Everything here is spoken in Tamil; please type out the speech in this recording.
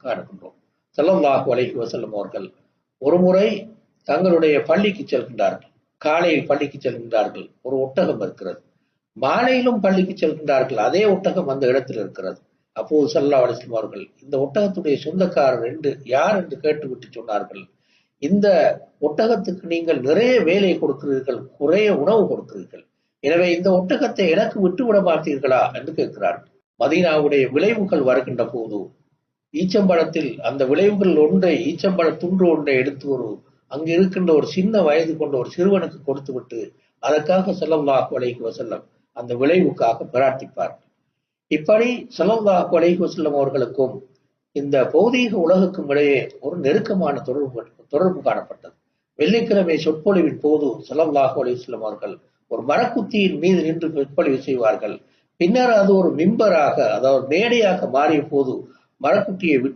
காணுகின்றோம். ஸல்லல்லாஹு அலைஹி வஸல்லம் அவர்கள் ஒருமுறை தங்களுடைய பள்ளிக்கு செல்கின்றார்கள். காலையில் பள்ளிக்கு செல்கின்றார்கள், ஒரு ஒட்டகம் இருக்கிறது. மாலையிலும் பள்ளிக்கு செல்கின்றார்கள், அதே ஒட்டகம் அந்த இடத்தில் இருக்கிறது. அப்போது ஸல்லல்லாஹு அலைஹி வஸல்லம் அவர்கள் இந்த ஒட்டகத்துடைய சொந்தக்காரர் யார் என்று கேட்டுவிட்டு சொன்னார்கள், இந்த ஒட்டகத்துக்கு நீங்கள் நிறைய வேலை கொடுக்கிறீர்கள், குறைய உணவு கொடுக்கிறீர்கள், எனவே இந்த ஒட்டகத்தை எனக்கு விட்டுவிட மாட்டீர்களா என்று கேட்கிறார்கள். மதீனாவுடைய விளைவுகள் வருகின்ற போது ஈச்சம்பழத்தில் அந்த விளைவுகள் ஈச்சம்பழ துண்டு ஒன்றை எடுத்து அங்கு இருக்கின்ற ஒரு சின்ன வயது கொண்ட ஒரு சிறுவனுக்கு கொடுத்துவிட்டு அதற்காக ஸல்லல்லாஹு அலைஹி வஸல்லம் அந்த விளைவுக்காக பிரார்த்திப்பார்கள். இப்படி ஸல்லல்லாஹு அலைஹி வஸல்லம் அவர்களுக்கும் இந்த பௌதீக உலகுக்கும் இடையே ஒரு நெருக்கமான தொடர்பு காணப்பட்டது. வெள்ளிக்கிழமை சொற்பொழிவின் போது ஸல்லல்லாஹு அலைஹி வஸல்லம் அவர்கள் ஒரு மரக்குத்தியின் மீது நின்று சொற்பொழிவு செய்வார்கள். பின்னர் அது ஒரு மிம்பராக, அதாவது மேடையாக மாறிய போது மரக்குட்டியை விட்டு